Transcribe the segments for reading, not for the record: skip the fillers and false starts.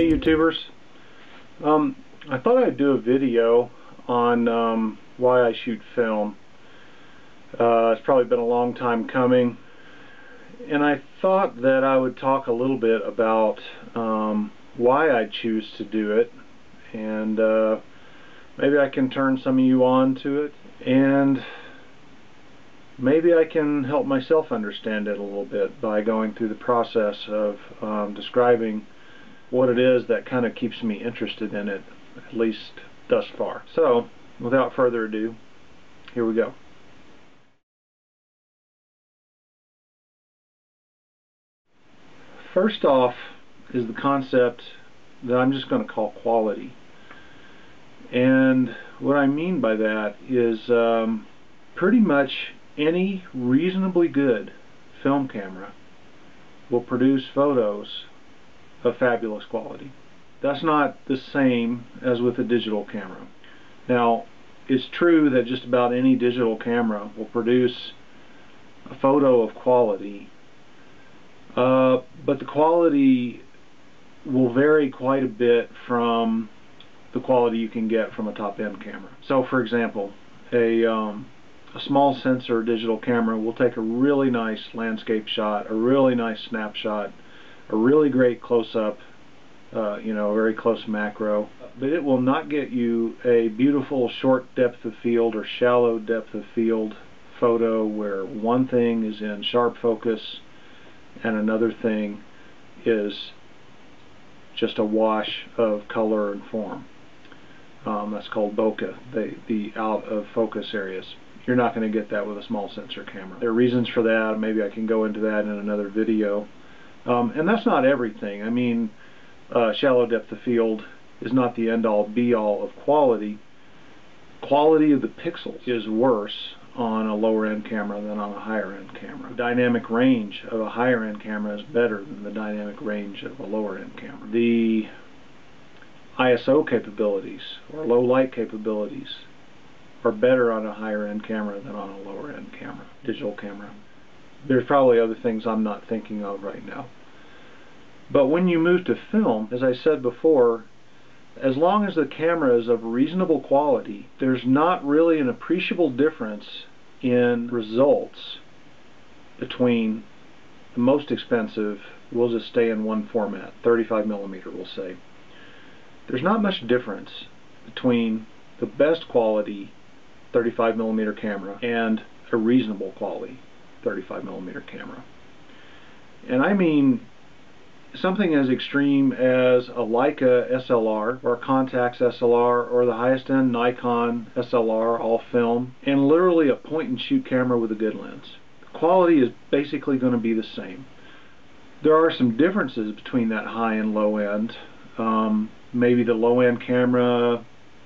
Hey YouTubers, I thought I'd do a video on why I shoot film. It's probably been a long time coming, and I thought that I would talk a little bit about why I choose to do it, and maybe I can turn some of you on to it, and maybe I can help myself understand it a little bit by going through the process of describing what it is that kind of keeps me interested in it, at least thus far. So, without further ado, here we go. First off is the concept that I'm just going to call quality. And what I mean by that is pretty much any reasonably good film camera will produce photos of fabulous quality. That's not the same as with a digital camera. Now, it's true that just about any digital camera will produce a photo of quality, but the quality will vary quite a bit from the quality you can get from a top-end camera. So, for example, a small sensor digital camera will take a really nice landscape shot, a really nice snapshot, a really great close-up, a very close macro, but it will not get you a beautiful short depth of field or shallow depth of field photo where one thing is in sharp focus and another thing is just a wash of color and form. That's called bokeh, the out of focus areas. You're not going to get that with a small sensor camera. There are reasons for that. Maybe I can go into that in another video. And that's not everything. I mean, shallow depth of field is not the end-all be-all of quality. Quality of the pixels is worse on a lower-end camera than on a higher-end camera. The dynamic range of a higher-end camera is better than the dynamic range of a lower-end camera. The ISO capabilities, or low-light capabilities, are better on a higher-end camera than on a lower-end camera, digital camera. There's probably other things I'm not thinking of right now. But when you move to film, as I said before, as long as the camera is of reasonable quality, there's not really an appreciable difference in results between the most expensive, we'll just stay in one format, 35mm we'll say. There's not much difference between the best quality 35mm camera and a reasonable quality 35mm camera. And I mean something as extreme as a Leica SLR or a Contax SLR or the highest end Nikon SLR, all film, and literally a point and shoot camera with a good lens. The quality is basically going to be the same. There are some differences between that high and low end. Maybe the low end camera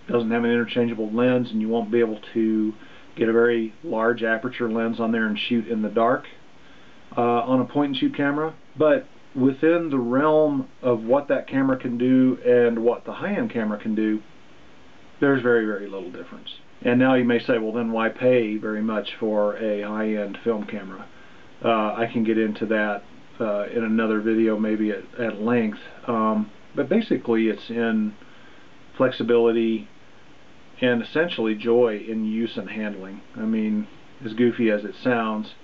doesn't have an interchangeable lens and you won't be able to get a very large aperture lens on there and shoot in the dark on a point and shoot camera. But within the realm of what that camera can do and what the high-end camera can do, there's very, very little difference. And now you may say, well, then why pay very much for a high-end film camera? I can get into that in another video, maybe at length. But basically it's in flexibility and essentially joy in use and handling. I mean, as goofy as it sounds,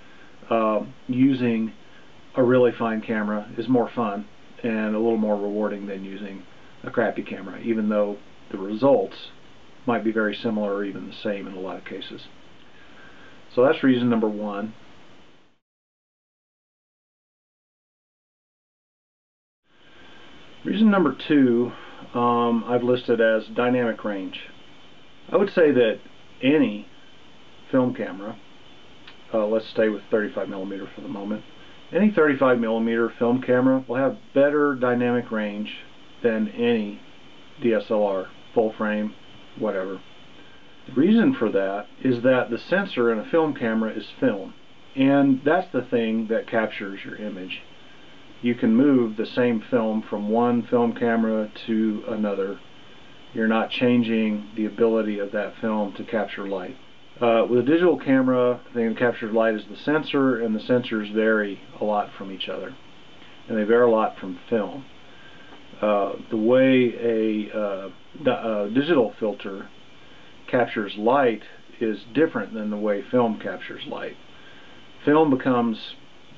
using a really fine camera is more fun and a little more rewarding than using a crappy camera, even though the results might be very similar or even the same in a lot of cases. So that's reason number one. Reason number two, I've listed as dynamic range. I would say that any film camera, let's stay with 35mm for the moment, any 35mm film camera will have better dynamic range than any DSLR, full frame, whatever. The reason for that is that the sensor in a film camera is film, and that's the thing that captures your image. You can move the same film from one film camera to another. You're not changing the ability of that film to capture light. With a digital camera, the thing that captures light is the sensor, and the sensors vary a lot from each other. And they vary a lot from film. The way a digital filter captures light is different than the way film captures light. Film becomes,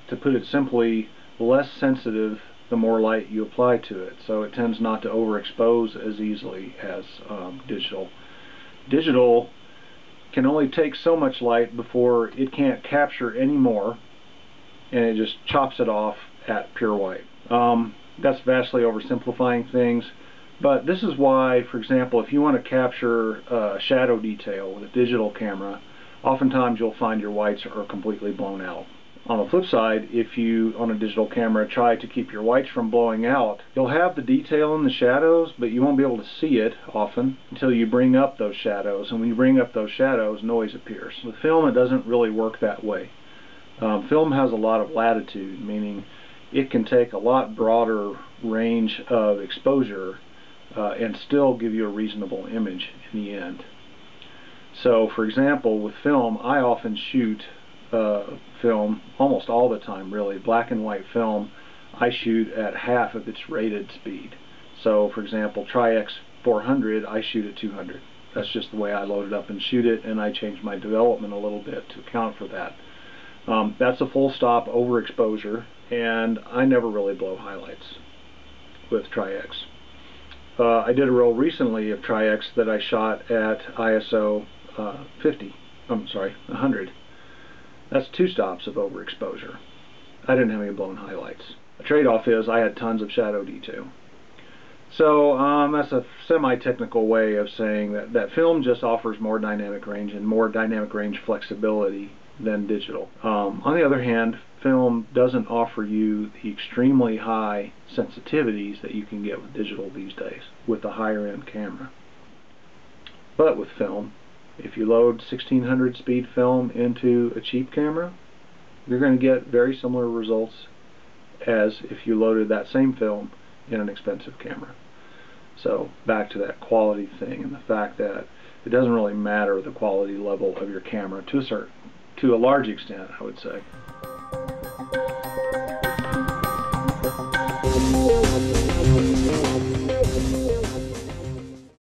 to put it simply, less sensitive the more light you apply to it, so it tends not to overexpose as easily as digital. Digital can only take so much light before it can't capture any more, and it just chops it off at pure white. That's vastly oversimplifying things, but this is why, for example, if you want to capture shadow detail with a digital camera, oftentimes you'll find your whites are completely blown out. On the flip side, if you, on a digital camera, try to keep your whites from blowing out, you'll have the detail in the shadows, but you won't be able to see it often until you bring up those shadows, and when you bring up those shadows, noise appears. With film, it doesn't really work that way. Film has a lot of latitude, meaning it can take a lot broader range of exposure and still give you a reasonable image in the end. So, for example, with film, I often shoot film almost all the time, really. Black and white film, I shoot at half of its rated speed. So, for example, Tri-X 400, I shoot at 200. That's just the way I load it up and shoot it, and I change my development a little bit to account for that. That's a full stop overexposure, and I never really blow highlights with Tri-X. I did a roll recently of Tri-X that I shot at ISO 100. That's 2 stops of overexposure. I didn't have any blown highlights. The trade-off is I had tons of shadow detail. So that's a semi-technical way of saying that film just offers more dynamic range and more dynamic range flexibility than digital. On the other hand, film doesn't offer you the extremely high sensitivities that you can get with digital these days with the higher end camera. But with film, if you load 1600 speed film into a cheap camera, you're going to get very similar results as if you loaded that same film in an expensive camera. So back to that quality thing and the fact that it doesn't really matter the quality level of your camera to a large extent, I would say.